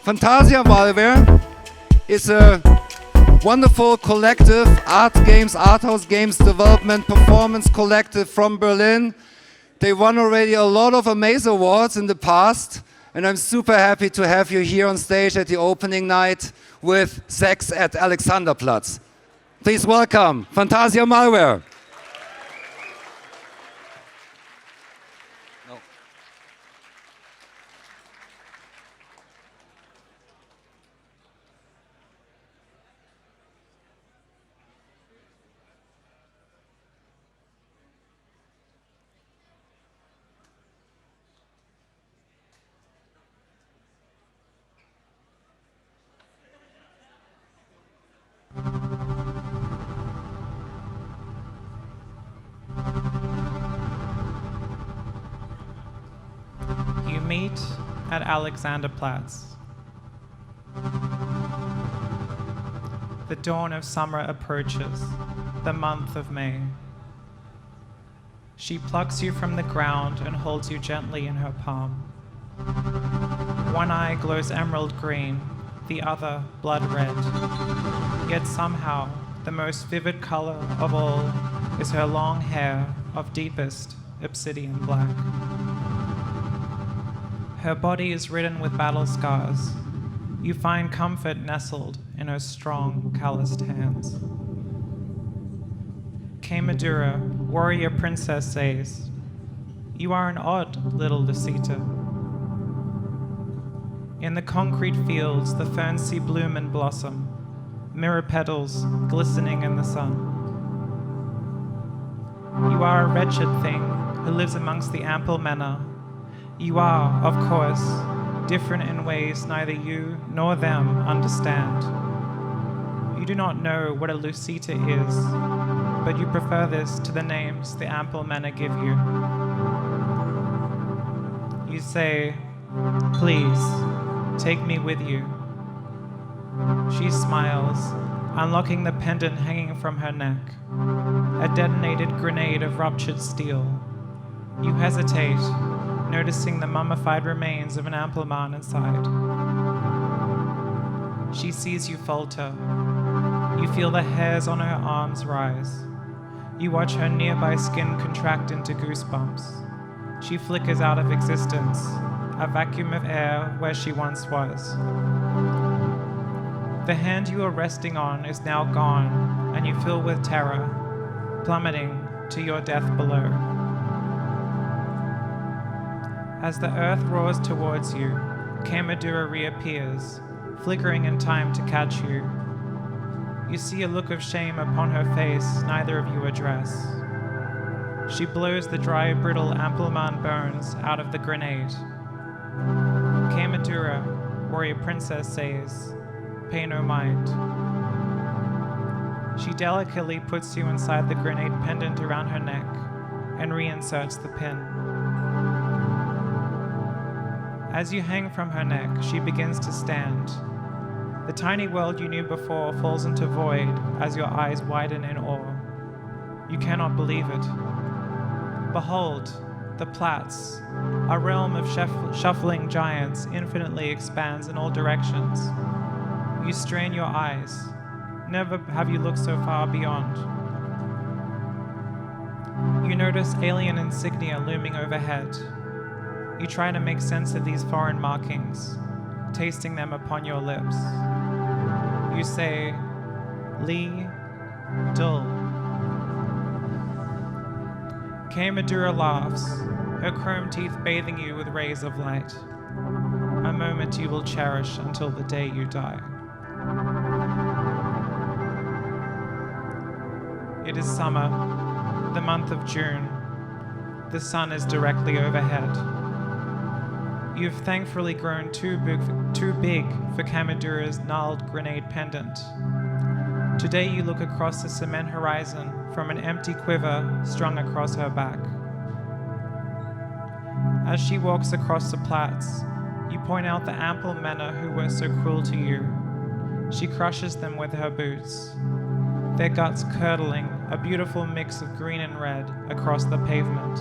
Fantasia Malware is a wonderful collective art house games development performance collective from Berlin. They won already a lot of amazing awards in the past, and I'm super happy to have you here on stage at the opening night with Sex at Alexanderplatz. Please welcome Fantasia Malware. You meet at Alexanderplatz. The dawn of summer approaches, the month of May. She plucks you from the ground and holds you gently in her palm. One eye glows emerald green, the other blood red. Yet somehow, the most vivid color of all is her long hair of deepest obsidian black. Her body is ridden with battle scars. You find comfort nestled in her strong, calloused hands. Kamadura, warrior princess, says, "You are an odd little Lucita." In the concrete fields, the ferns see bloom and blossom, mirror petals glistening in the sun. You are a wretched thing who lives amongst the ample manor. You are, of course, different in ways neither you nor them understand. You do not know what a Lucita is, but you prefer this to the names the ample manor give you. You say, "Please, take me with you." She smiles, unlocking the pendant hanging from her neck, a detonated grenade of ruptured steel. You hesitate, noticing the mummified remains of an Ampelmann inside. She sees you falter. You feel the hairs on her arms rise. You watch her nearby skin contract into goosebumps. She flickers out of existence, a vacuum of air where she once was. The hand you are resting on is now gone, and you fill with terror, plummeting to your death below. As the earth roars towards you, Kamadura reappears, flickering in time to catch you. You see a look of shame upon her face neither of you address. She blows the dry, brittle Ampelmann bones out of the grenade. Kamadura, warrior princess, says, "Pay no mind." She delicately puts you inside the grenade pendant around her neck and reinserts the pin. As you hang from her neck, she begins to stand. The tiny world you knew before falls into void as your eyes widen in awe. You cannot believe it. Behold, the Platz, a realm of shuffling giants, infinitely expands in all directions. You strain your eyes. Never have you looked so far beyond. You notice alien insignia looming overhead. You try to make sense of these foreign markings, tasting them upon your lips. You say, "Li, Dul." Kamadura laughs, her chrome teeth bathing you with rays of light. A moment you will cherish until the day you die. It is summer, the month of June. The sun is directly overhead. You've thankfully grown too big for Kamadura's gnarled grenade pendant. Today you look across the cement horizon from an empty quiver strung across her back. As she walks across the Platz, you point out the ample manor who were so cruel to you. She crushes them with her boots, their guts curdling, a beautiful mix of green and red across the pavement.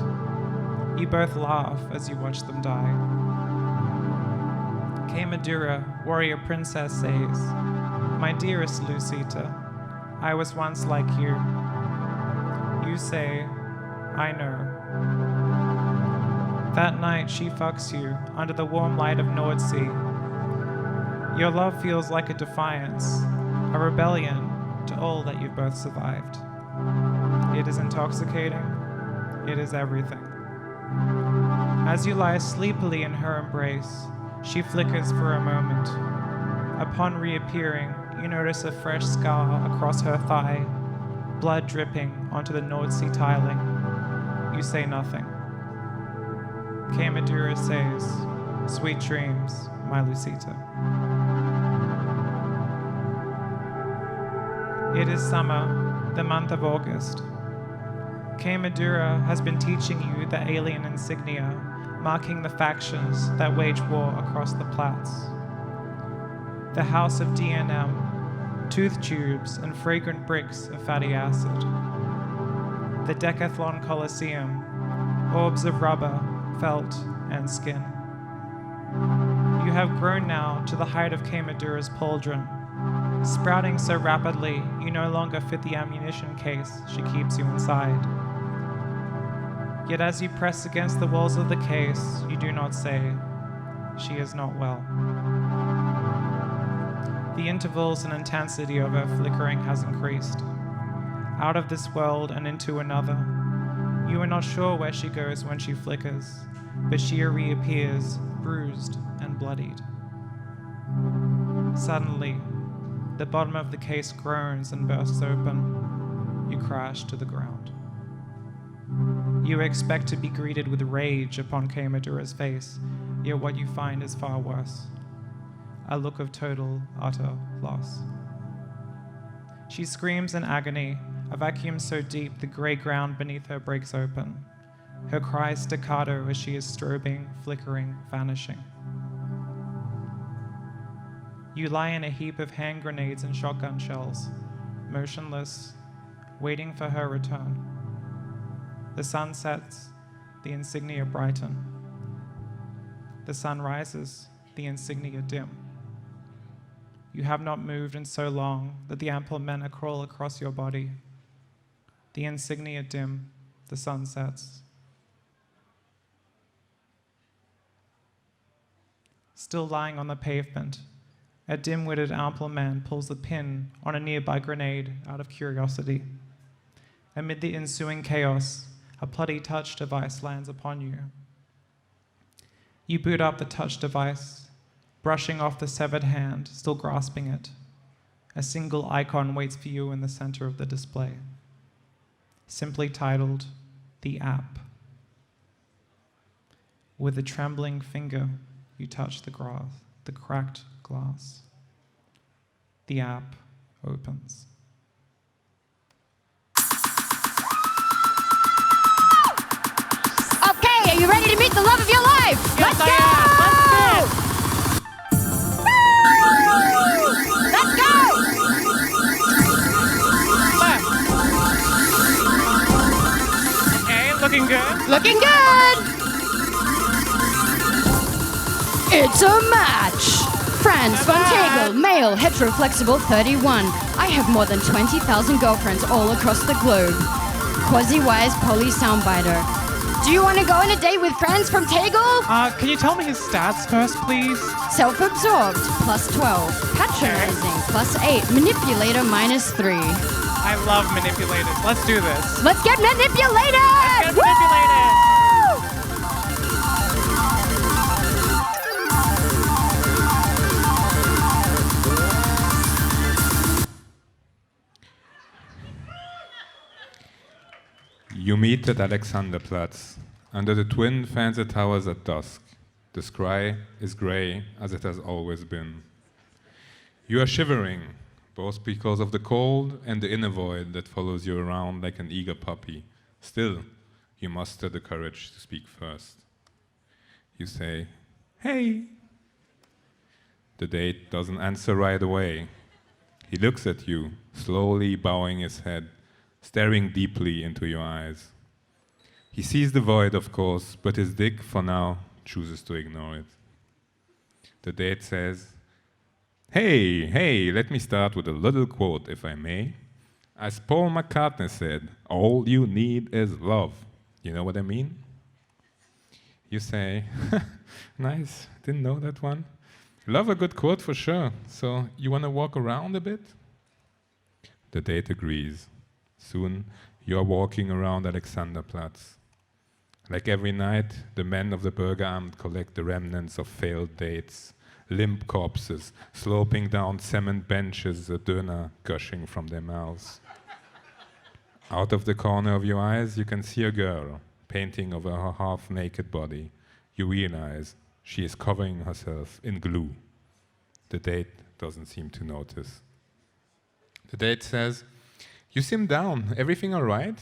You both laugh as you watch them die. Madura, warrior princess, says, "My dearest Lucita, I was once like you." You say, "I know." That night she fucks you under the warm light of Nordsee. Your love feels like a defiance, a rebellion to all that you've both survived. It is intoxicating. It is everything. As you lie sleepily in her embrace, she flickers for a moment. Upon reappearing, you notice a fresh scar across her thigh, blood dripping onto the Nordsee tiling. You say nothing. Madura says, "Sweet dreams, my Lucita." It is summer, the month of August. Madura has been teaching you the alien insignia marking the factions that wage war across the Platz. The house of DNM, tooth tubes and fragrant bricks of fatty acid. The Decathlon Coliseum, orbs of rubber, felt, and skin. You have grown now to the height of Madura's pauldron, sprouting so rapidly you no longer fit the ammunition case she keeps you inside. Yet as you press against the walls of the case, you do not say, "She is not well." The intervals and intensity of her flickering has increased. Out of this world and into another. You are not sure where she goes when she flickers, but she reappears, bruised and bloodied. Suddenly, the bottom of the case groans and bursts open. You crash to the ground. You expect to be greeted with rage upon Madura's face, yet what you find is far worse. A look of total, utter loss. She screams in agony, a vacuum so deep the grey ground beneath her breaks open. Her cries staccato as she is strobing, flickering, vanishing. You lie in a heap of hand grenades and shotgun shells, motionless, waiting for her return. The sun sets, the insignia brighten. The sun rises, the insignia dim. You have not moved in so long that the ample manna crawl across your body. The insignia dim, the sun sets. Still lying on the pavement, a dim-witted ample man pulls the pin on a nearby grenade out of curiosity. Amid the ensuing chaos, a bloody touch device lands upon you. You boot up the touch device, brushing off the severed hand, still grasping it. A single icon waits for you in the center of the display, simply titled, "The App." With a trembling finger, you touch the cracked glass. The app opens. Okay, are you ready to meet the love of your life? Yes, Let's I go! am. Let's go! Okay, looking good. Looking good! It's a match! Franz von Tegel, male, heteroflexible, 31. I have more than 20,000 girlfriends all across the globe. Quasi-wise poly soundbiter. Do you want to go on a date with Franz from Tegel? Can you tell me his stats first, please? Self-absorbed, +12. Patronizing, +8. Manipulator, -3. I love manipulators. Let's do this. Let's get manipulated! Let's get manipulated! You meet at Alexanderplatz, under the twin fancy towers at dusk. The sky is grey, as it has always been. You are shivering, both because of the cold and the inner void that follows you around like an eager puppy. Still, you muster the courage to speak first. You say, "Hey." The date doesn't answer right away. He looks at you, slowly bowing his head, staring deeply into your eyes. He sees the void, of course, but his dick, for now, chooses to ignore it. The date says, hey, let me start with a little quote, if I may. As Paul McCartney said, all you need is love. You know what I mean? You say, nice, didn't know that one. Love a good quote for sure. So you want to walk around a bit? The date agrees. Soon you're walking around Alexanderplatz. Like every night, the men of the Bürgeramt collect the remnants of failed dates, limp corpses sloping down cement benches, a döner gushing from their mouths. Out of the corner of your eyes, you can see a girl painting over her half-naked body. You realize she is covering herself in glue. The date doesn't seem to notice. The date says, you seem down, everything all right?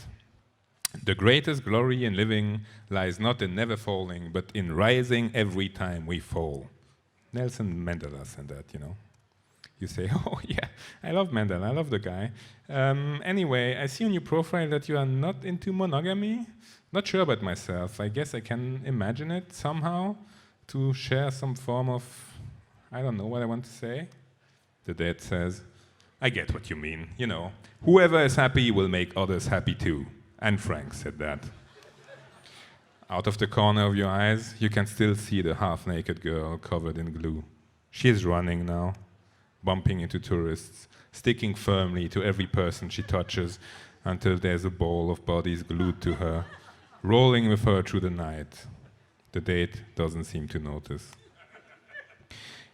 The greatest glory in living lies not in never falling, but in rising every time we fall. Nelson Mandela said that, you know. You say, oh yeah, I love Mandela, I love the guy. Anyway, I see on your profile that you are not into monogamy. Not sure about myself. I guess I can imagine it somehow to share some form of, I don't know what I want to say. The date says, I get what you mean, you know. Whoever is happy will make others happy too. And Frank said that. Out of the corner of your eyes, you can still see the half-naked girl covered in glue. She is running now, bumping into tourists, sticking firmly to every person she touches until there's a ball of bodies glued to her, rolling with her through the night. The date doesn't seem to notice.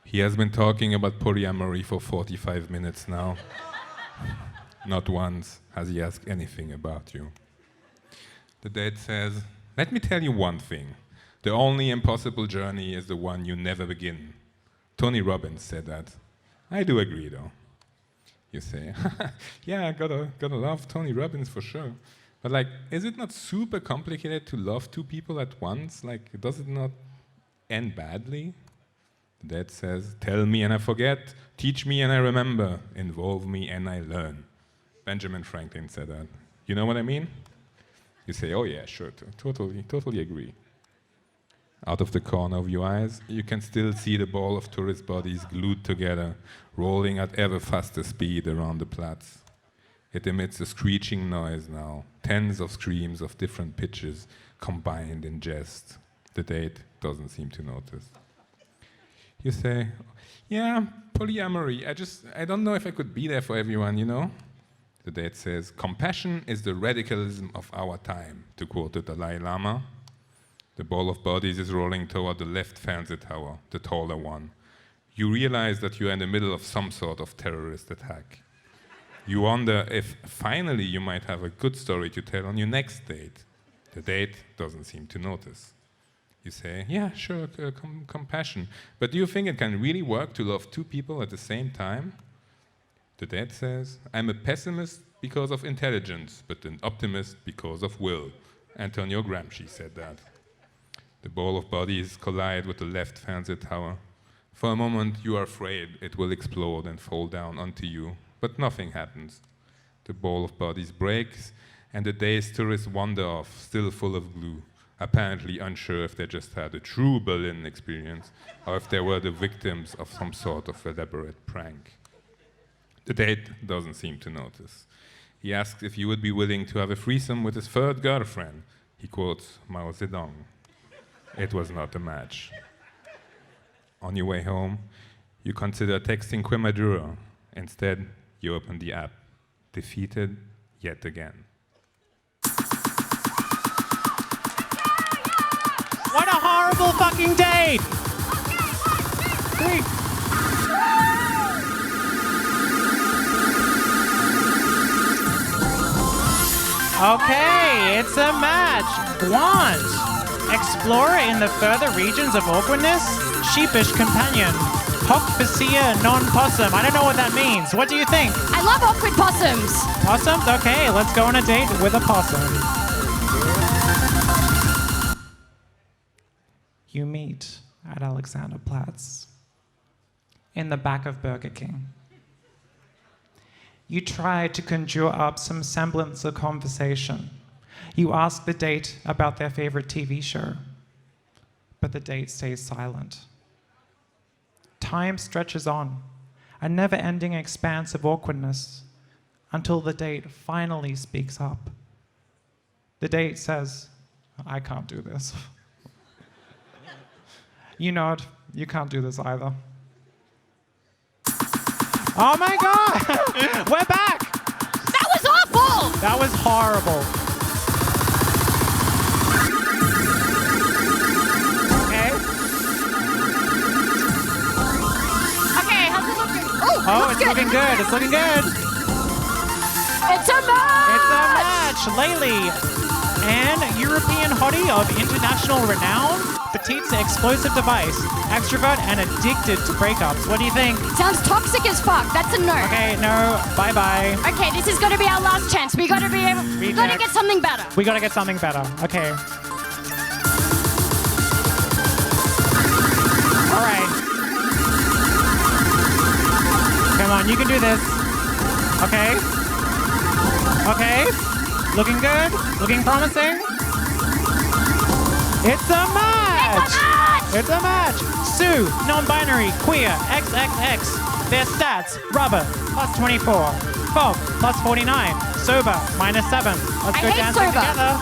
He has been talking about polyamory for 45 minutes now. Not once has he asked anything about you. The date says, let me tell you one thing. The only impossible journey is the one you never begin. Tony Robbins said that. I do agree, though. You say, yeah, I gotta love Tony Robbins for sure. But like, is it not super complicated to love two people at once? Like, does it not end badly? The date says, tell me and I forget, teach me and I remember, involve me and I learn. Benjamin Franklin said that. You know what I mean? You say, oh yeah, sure, totally agree. Out of the corner of your eyes, you can still see the ball of tourist bodies glued together, rolling at ever faster speed around the Platz. It emits a screeching noise now, tens of screams of different pitches combined in jest. The date doesn't seem to notice. You say, yeah, polyamory, I don't know if I could be there for everyone, you know? The date says, compassion is the radicalism of our time, to quote the Dalai Lama. The ball of bodies is rolling toward the left Fantasia tower, the taller one. You realize that you are in the middle of some sort of terrorist attack. You wonder if finally you might have a good story to tell on your next date. The date doesn't seem to notice. You say, yeah, sure, compassion. But do you think it can really work to love two people at the same time? The date says, I'm a pessimist because of intelligence, but an optimist because of will. Antonio Gramsci said that. The ball of bodies collide with the left Fantasia tower. For a moment, you are afraid it will explode and fall down onto you, but nothing happens. The ball of bodies breaks, and the day's tourists wander off, still full of glue, apparently unsure if they just had a true Berlin experience or if they were the victims of some sort of elaborate prank. The date doesn't seem to notice. He asks if you would be willing to have a threesome with his third girlfriend. He quotes Mao Zedong. It was not a match. On your way home, you consider texting Quemaduro. Instead, you open the app. Defeated yet again. What a horrible fucking date! Three. Okay, it's a match. Want. Explorer in the further regions of awkwardness. Sheepish companion. Hoc facea non possum. I don't know what that means. What do you think? I love awkward possums. Possums? Okay, let's go on a date with a possum. You meet at Alexanderplatz in the back of Burger King. You try to conjure up some semblance of conversation. You ask the date about their favorite TV show, but the date stays silent. time stretches on, a never-ending expanse of awkwardness, until the date finally speaks up. The date says, I can't do this. You nod, you can't do this either. Oh my God! We're back! That was awful! That was horrible. Okay, how's it looking? Oh, it's looking good. It's looking good. It's a match! It's a match. Laylee, an European hottie of international renown, petite's explosive device, extrovert and addicted to breakups. What do you think? Sounds toxic as fuck. That's a no. Okay, no. Bye-bye. Okay, this is gonna be our last chance. We gotta get something better. We gotta get something better. Okay. All right. Come on, you can do this. Okay. Okay. Looking good. Looking promising. It's a match! It's a match! Sue, non-binary, queer, XXX. Their stats, rubber, plus 24. Fog, plus 49. Sober, minus 7. Let's go dancing together.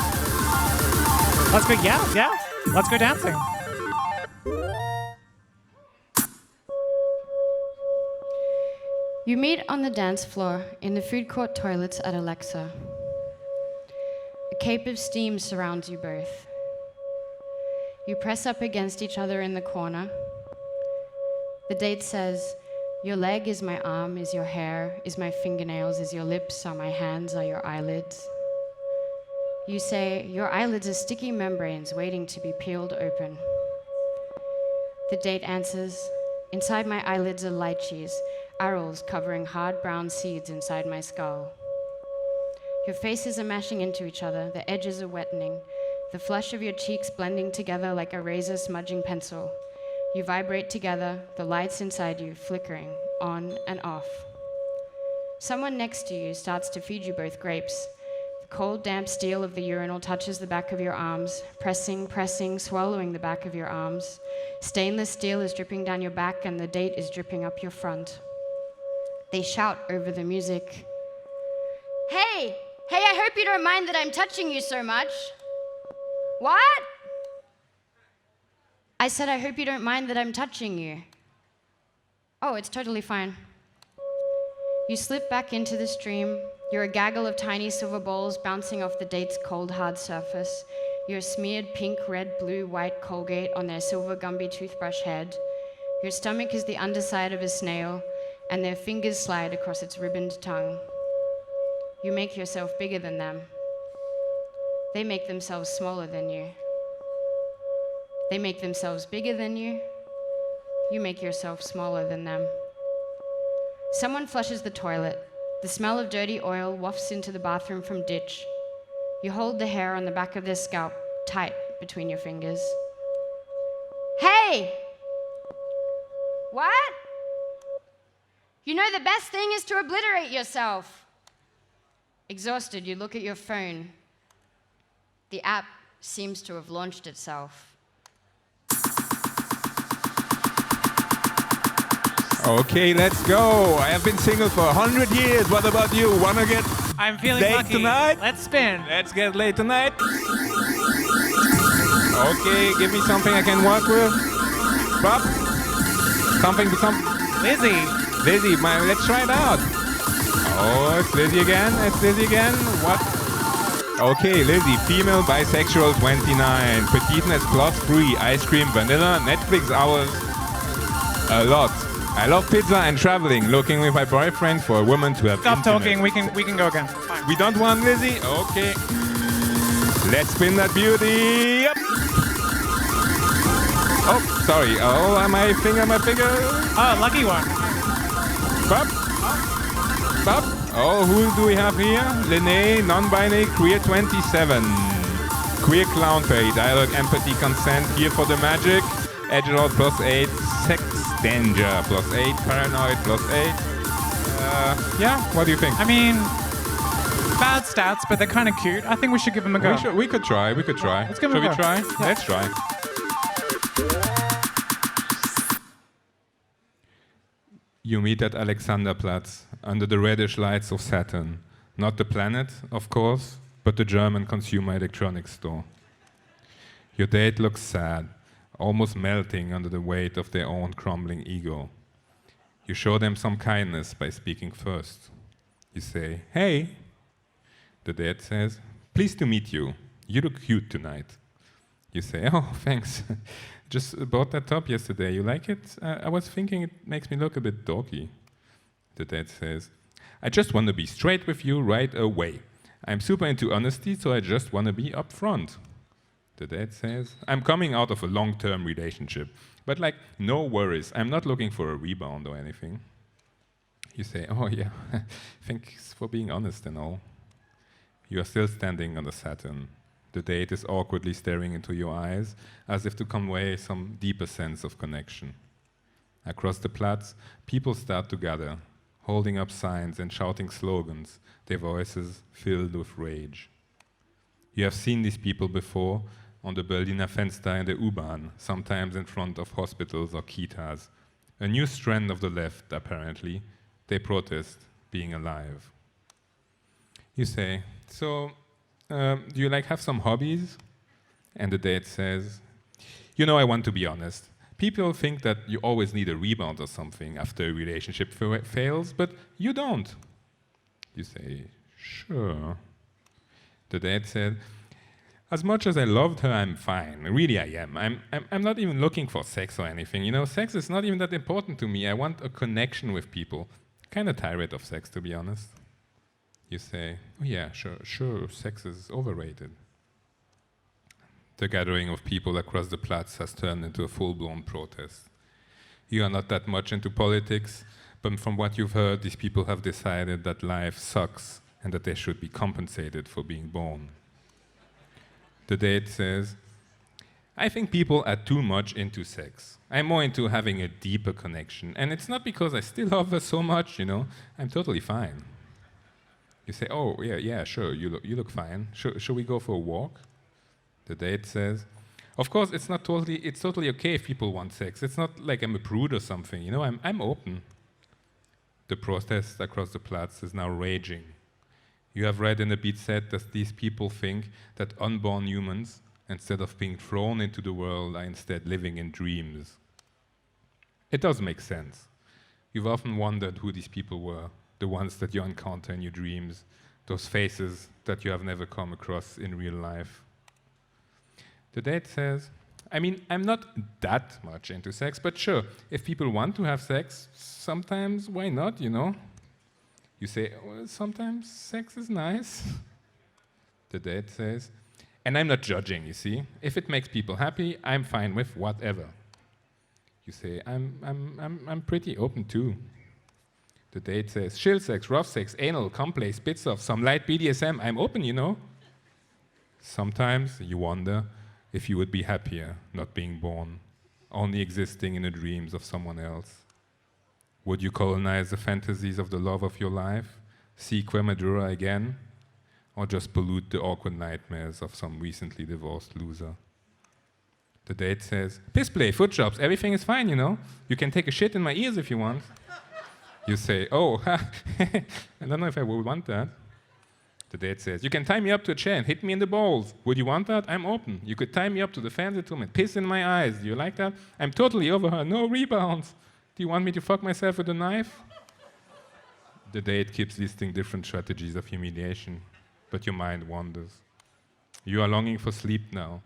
Let's go, yeah. Let's go dancing. You meet on the dance floor in the food court toilets at Alexa. A cape of steam surrounds you both. You press up against each other in the corner. The date says, your leg is my arm, is your hair, is my fingernails, is your lips, are my hands, are your eyelids. You say, your eyelids are sticky membranes waiting to be peeled open. The date answers, inside my eyelids are lychees, arrows covering hard brown seeds inside my skull. Your faces are mashing into each other, the edges are wettening, the flush of your cheeks blending together like a razor smudging pencil. You vibrate together, the lights inside you flickering on and off. Someone next to you starts to feed you both grapes. The cold, damp steel of the urinal touches the back of your arms, pressing, swallowing the back of your arms. Stainless steel is dripping down your back and the date is dripping up your front. They shout over the music. Hey, I hope you don't mind that I'm touching you so much. What? I said, I hope you don't mind that I'm touching you. Oh, it's totally fine. You slip back into the stream. You're a gaggle of tiny silver balls bouncing off the date's cold, hard surface. You're smeared pink, red, blue, white Colgate on their silver Gumby toothbrush head. Your stomach is the underside of a snail, and their fingers slide across its ribboned tongue. You make yourself bigger than them. They make themselves smaller than you. They make themselves bigger than you. You make yourself smaller than them. Someone flushes the toilet. The smell of dirty oil wafts into the bathroom from ditch. You hold the hair on the back of their scalp tight between your fingers. Hey! What? You know the best thing is to obliterate yourself. Exhausted, you look at your phone. The app seems to have launched itself. Okay, let's go. I have been single for 100 years. What about you? Wanna get I'm feeling laid lucky. tonight? Let's spin. Let's get laid tonight. Okay, give me something I can work with. Bob? Something. Lizzie, let's try it out. Oh, it's Lizzie again. What? Okay, Lizzie, female, bisexual, 29. Petiteness plus free, ice cream, vanilla, Netflix hours. A lot. I love pizza and traveling, looking with my boyfriend for a woman to have Stop intimate. talking. We can go again. Fine. We don't want Lizzie? Okay. Let's spin that beauty. Yep. Oh, sorry. Oh, my finger. Oh, lucky one. Bob. Oh, who do we have here? Lene, non-binary, queer 27. Queer clown fairy, dialogue, empathy, consent, here for the magic. Edgelord plus 8, sex danger plus 8, paranoid plus 8. Yeah, what do you think? I mean, bad stats, but they're kind of cute. I think we should give them a go. We could try. Let's give them a go. Should we try? Yeah. Let's try. You meet at Alexanderplatz under the reddish lights of Saturn. Not the planet, of course, but the German consumer electronics store. Your date looks sad, almost melting under the weight of their own crumbling ego. You show them some kindness by speaking first. You say, "Hey." The date says, "Pleased to meet you. You look cute tonight." You say, "Oh, thanks. Just bought that top yesterday. You like it? I was thinking it makes me look a bit doggy." The dad says, "I just want to be straight with you right away. I'm super into honesty, so I just want to be upfront." The dad says, "I'm coming out of a long-term relationship, but like, no worries. I'm not looking for a rebound or anything." You say, "Oh yeah, thanks for being honest and all." You are still standing on the Saturn. The date is awkwardly staring into your eyes, as if to convey some deeper sense of connection. Across the Platz, people start to gather, holding up signs and shouting slogans, their voices filled with rage. You have seen these people before on the Berliner Fenster in the U-Bahn, sometimes in front of hospitals or kitas. A new strand of the left, apparently. They protest being alive. You say, "So, do you have some hobbies?" And the date says, "You know, I want to be honest. People think that you always need a rebound or something after a relationship fails, but you don't." You say, "Sure." The date said, "As much as I loved her, I'm fine. Really, I am. I'm not even looking for sex or anything. You know, sex is not even that important to me. I want a connection with people. Kind of tired of sex, to be honest." You say, "Oh yeah, sure, sex is overrated." The gathering of people across the Platz has turned into a full-blown protest. You are not that much into politics, but from what you've heard, these people have decided that life sucks and that they should be compensated for being born. The date says, "I think people are too much into sex. I'm more into having a deeper connection, and it's not because I still love her so much, you know. I'm totally fine." You say, "Oh, yeah, sure, you look fine. Should we go for a walk?" The date says, "Of course, it's totally okay if people want sex. It's not like I'm a prude or something, you know, I'm open." The protest across the Platz is now raging. You have read in the Beat set that these people think that unborn humans, instead of being thrown into the world, are instead living in dreams. It does make sense. You've often wondered who these people were, the ones that you encounter in your dreams, those faces that you have never come across in real life. The date says, "I mean, I'm not that much into sex, but sure, if people want to have sex, sometimes why not, you know?" You say, "Well, sometimes sex is nice." The date says, "And I'm not judging, you see. If it makes people happy, I'm fine with whatever." You say, I'm pretty open too." The date says, "Chill sex, rough sex, anal, complay, spit off, some light BDSM, I'm open, you know." Sometimes you wonder if you would be happier not being born, only existing in the dreams of someone else. Would you colonize the fantasies of the love of your life, seek Madura again, or just pollute the awkward nightmares of some recently divorced loser? The date says, "Piss play, foot jobs, everything is fine, you know. You can take a shit in my ears if you want." You say, "Oh, I don't know if I would want that." The date says, "You can tie me up to a chair and hit me in the balls. Would you want that? I'm open. You could tie me up to the Fantasia and piss in my eyes. Do you like that? I'm totally over her. No rebounds. Do you want me to fuck myself with a knife?" The date keeps listing different strategies of humiliation, but your mind wanders. You are longing for sleep now,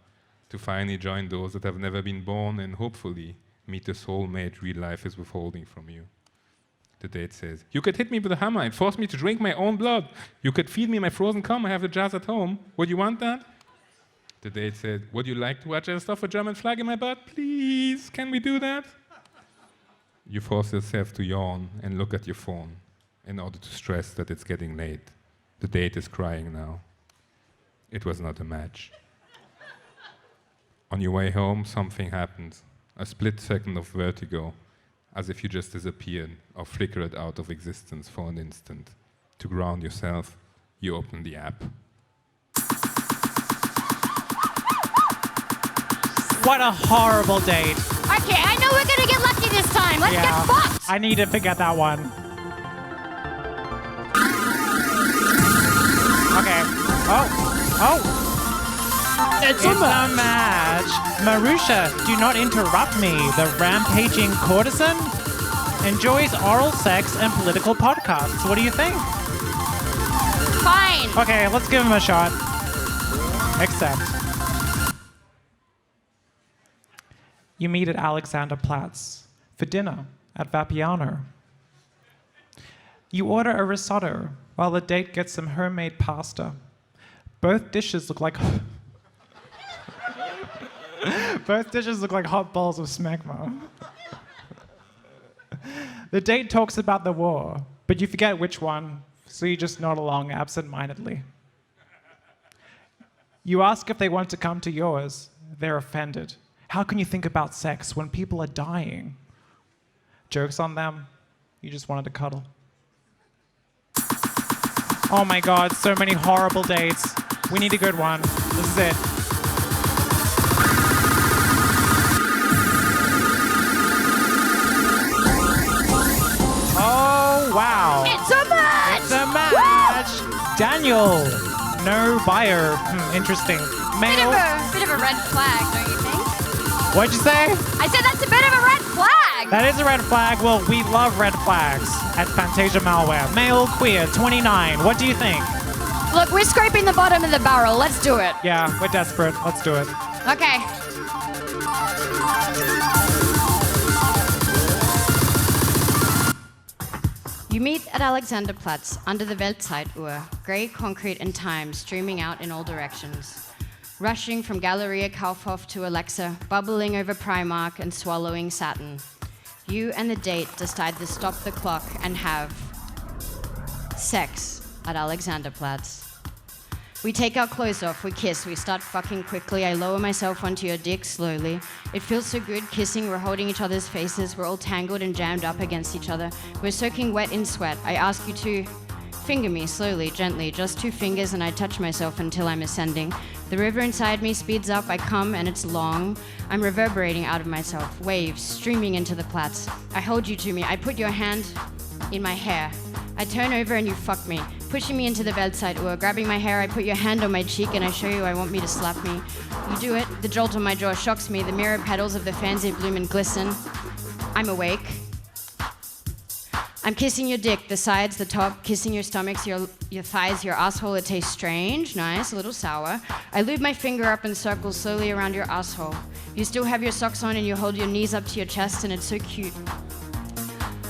to finally join those that have never been born and hopefully meet the soulmate real life is withholding from you. The date says, "You could hit me with a hammer and force me to drink my own blood. You could feed me my frozen cum. I have the jars at home. Would you want that?" The date said, "Would you like to watch us stuff a German flag in my butt? Please, can we do that?" You force yourself to yawn and look at your phone in order to stress that it's getting late. The date is crying now. It was not a match. On your way home, something happens. A split second of vertigo, as if you just disappeared or flickered out of existence for an instant. To ground yourself, you open the app. What a horrible date. Okay, I know we're gonna get lucky this time. Let's get fucked. I need to forget that one. Okay. Oh. It's a match. Marusha, do not interrupt me. The rampaging courtesan enjoys oral sex and political podcasts. What do you think? Fine. Okay, let's give him a shot. Accept. You meet at Alexanderplatz for dinner at Vapiano. You order a risotto while the date gets some homemade pasta. Both dishes look like hot balls of smegma. The date talks about the war, but you forget which one, so you just nod along absent-mindedly. You ask if they want to come to yours. They're offended. How can you think about sex when people are dying? Joke's on them. You just wanted to cuddle. Oh my God, so many horrible dates. We need a good one. This is it. Oh, wow. It's a match. It's a match. Woo! Daniel, no buyer. Interesting. Male. Bit of a red flag, don't you think? What'd you say? I said that's a bit of a red flag. That is a red flag. Well, we love red flags at Fantasia Malware. Male, queer, 29. What do you think? Look, we're scraping the bottom of the barrel. Let's do it. Yeah, we're desperate. Let's do it. Okay. You meet at Alexanderplatz under the Weltzeituhr, grey concrete and time streaming out in all directions. Rushing from Galeria Kaufhof to Alexa, bubbling over Primark and swallowing Saturn. You and the date decide to stop the clock and have sex at Alexanderplatz. We take our clothes off, we kiss, we start fucking quickly. I lower myself onto your dick slowly. It feels so good kissing, we're holding each other's faces, we're all tangled and jammed up against each other. We're soaking wet in sweat. I ask you to finger me slowly, gently, just 2 fingers, and I touch myself until I'm ascending. The river inside me speeds up, I come and it's long. I'm reverberating out of myself, waves streaming into the Platz. I hold you to me, I put your hand in my hair. I turn over and you fuck me, pushing me into the Weltzeituhr. Grabbing my hair, I put your hand on my cheek and I show you I want me to slap me. You do it, the jolt on my jaw shocks me, the mirror petals of the fancy bloom and glisten. I'm awake. I'm kissing your dick, the sides, the top, kissing your stomachs, your thighs, your asshole. It tastes strange, nice, a little sour. I lube my finger up in circles slowly around your asshole. You still have your socks on and you hold your knees up to your chest and it's so cute.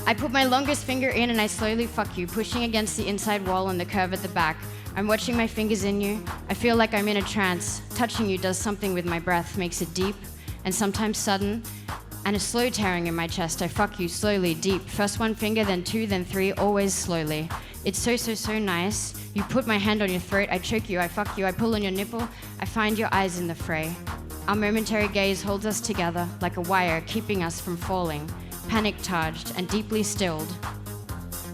I put my longest finger in and I slowly fuck you, pushing against the inside wall and the curve at the back. I'm watching my fingers in you. I feel like I'm in a trance. Touching you does something with my breath, makes it deep and sometimes sudden. And a slow tearing in my chest. I fuck you slowly, deep. First 1 finger, then 2, then 3, always slowly. It's so nice. You put my hand on your throat, I choke you, I fuck you, I pull on your nipple, I find your eyes in the fray. Our momentary gaze holds us together like a wire, keeping us from falling, panic-charged and deeply stilled.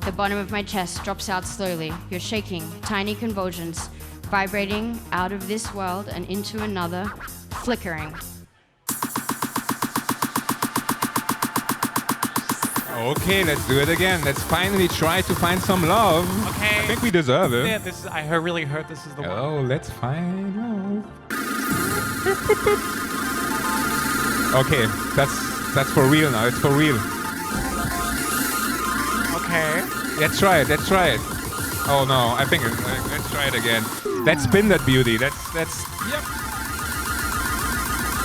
The bottom of my chest drops out slowly. You're shaking, tiny convulsions, vibrating out of this world and into another, flickering. Okay, let's do it again. Let's finally try to find some love. Okay. I think we deserve it. Yeah, I really heard this is the one. Oh, let's find love. Okay, that's for real now. It's for real. Okay. Let's try it. Oh no, I think let's try it again. Let's spin that beauty. Yep.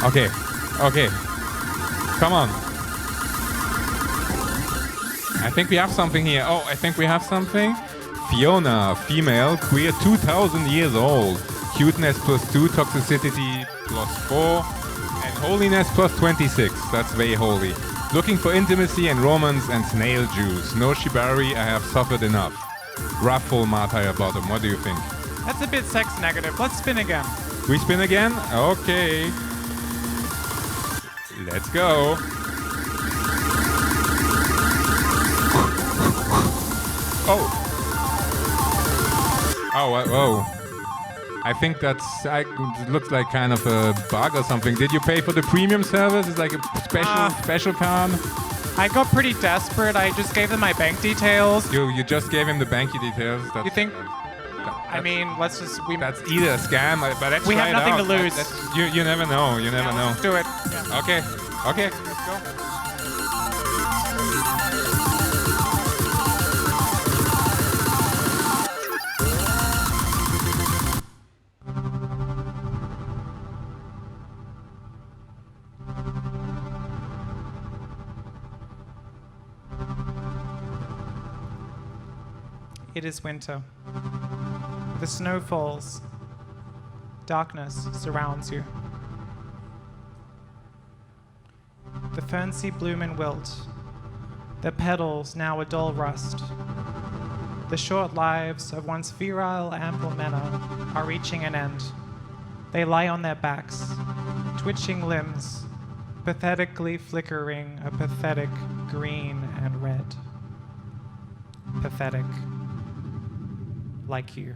Okay. Come on. I think we have something here. Oh, I think we have something. Fiona, female, queer, 2,000 years old. Cuteness +2, toxicity +4, and holiness +26. That's very holy. Looking for intimacy and romance and snail juice. No shibari, I have suffered enough. Ruffle martyr bottom. What do you think? That's a bit sex negative. Let's spin again. We spin again? Okay. Let's go. Oh, whoa. I think it looks like kind of a bug or something. Did you pay for the premium service? It's like a special card. I got pretty desperate. I just gave them my bank details. You just gave him the banky details. You think? I mean, let's just... That's either a scam, but let's we try have it nothing out. to lose. You never know. You never know. Let's do it. Yeah. Okay. Let's go. It is winter. The snow falls. Darkness surrounds you. The ferns bloom and wilt, their petals now a dull rust. The short lives of once virile amplemena are reaching an end. They lie on their backs, twitching limbs, pathetically flickering a pathetic green and red. Pathetic. Like you.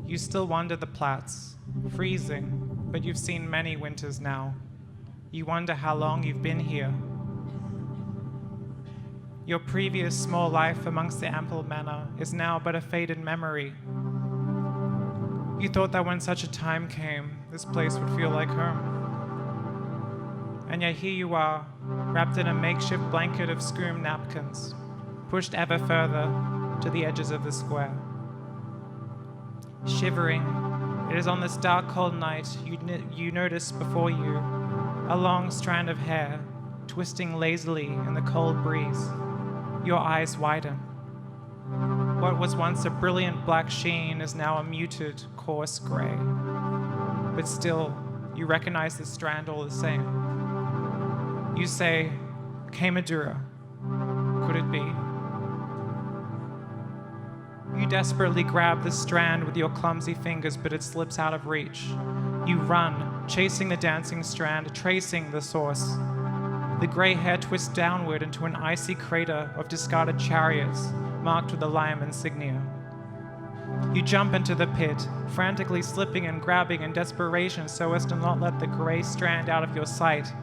You still wander the Platz, freezing, but you've seen many winters now. You wonder how long you've been here. Your previous small life amongst the ample manor is now but a faded memory. You thought that when such a time came, this place would feel like home. And yet here you are, wrapped in a makeshift blanket of scrum napkins, pushed ever further to the edges of the square. Shivering, it is on this dark, cold night you notice before you a long strand of hair twisting lazily in the cold breeze. Your eyes widen. What was once a brilliant black sheen is now a muted, coarse gray. But still, you recognize the strand all the same. You say, Kamadura, could it be? You desperately grab the strand with your clumsy fingers, but it slips out of reach. You run, chasing the dancing strand, tracing the source. The gray hair twists downward into an icy crater of discarded chariots, marked with the lime insignia. You jump into the pit, frantically slipping and grabbing in desperation so as to not let the gray strand out of your sight.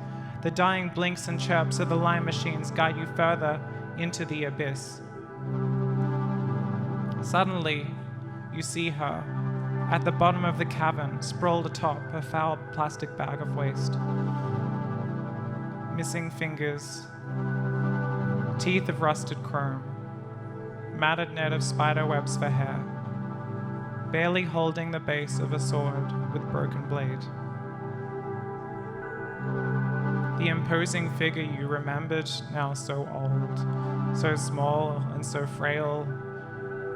The dying blinks and chirps of the lime machines guide you further into the abyss. Suddenly, you see her, at the bottom of the cavern, sprawled atop a foul plastic bag of waste. Missing fingers, teeth of rusted chrome, matted net of spider webs for hair, barely holding the base of a sword with broken blade. The imposing figure you remembered, now so old, so small and so frail,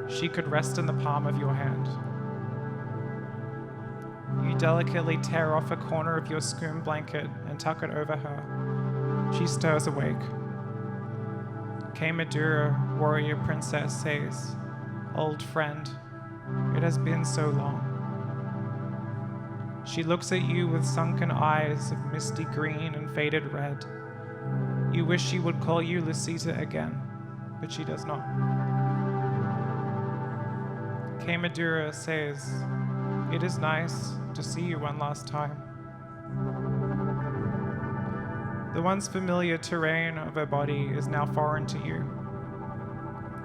she could rest in the palm of your hand. You delicately tear off a corner of your scrum blanket and tuck it over her. She stirs awake. Kamadura, warrior princess, says, "Old friend, it has been so long." She looks at you with sunken eyes of misty green and faded red. You wish she would call you Lucita again, but she does not. Kamadura says, "It is nice to see you one last time." The once familiar terrain of her body is now foreign to you.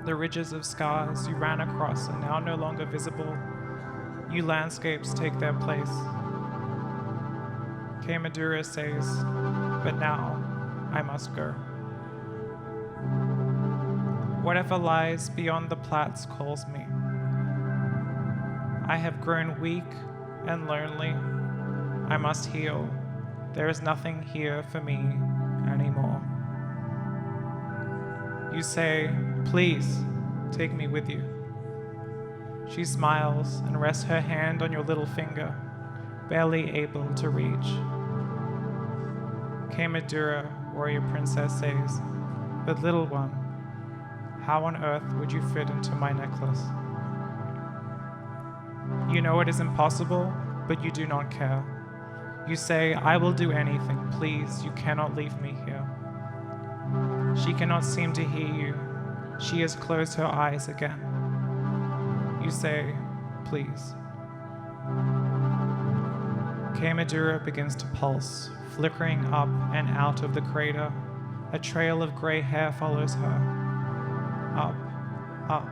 The ridges of scars you ran across are now no longer visible. New landscapes take their place. Kamadura says, "But now I must go." Whatever lies beyond the Platz calls me. I have grown weak and lonely. I must heal. There is nothing here for me anymore. You say, "Please, take me with you." She smiles and rests her hand on your little finger, barely able to reach. Kamadura, warrior princess, says, "But little one, how on earth would you fit into my necklace?" You know it is impossible, but you do not care. You say, "I will do anything. Please, you cannot leave me here." She cannot seem to hear you. She has closed her eyes again. You say, please. Kamadura begins to pulse, flickering up and out of the crater. A trail of grey hair follows her. Up, up,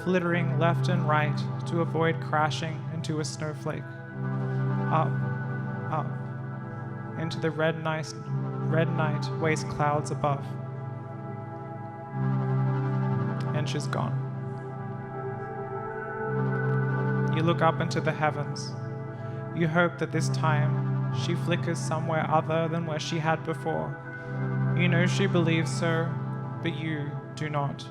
flittering left and right to avoid crashing into a snowflake. Up, up, into the red night waste clouds above. And she's gone. You look up into the heavens. You hope that this time she flickers somewhere other than where she had before. You know she believes so, but you do not.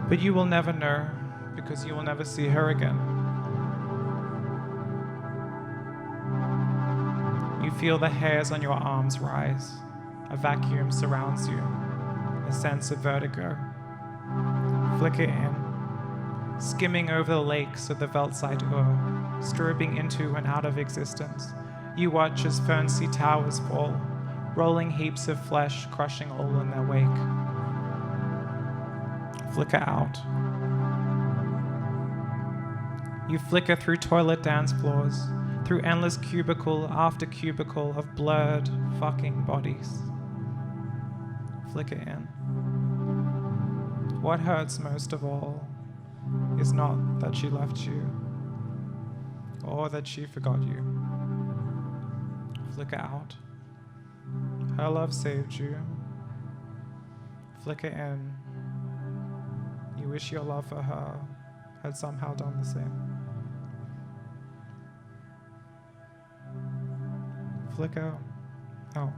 But you will never know, because you will never see her again. You feel the hairs on your arms rise. A vacuum surrounds you. A sense of vertigo. Flicker in, skimming over the lakes of the Weltzeit Ur, strobing into and out of existence. You watch as Fernseh towers fall, rolling heaps of flesh crushing all in their wake. Flicker out. You flicker through toilet dance floors, through endless cubicle after cubicle of blurred fucking bodies. Flicker in. What hurts most of all is not that she left you, or that she forgot you. Flicker out. Her love saved you. Flicker in. You wish your love for her had somehow done the same. Flicker out.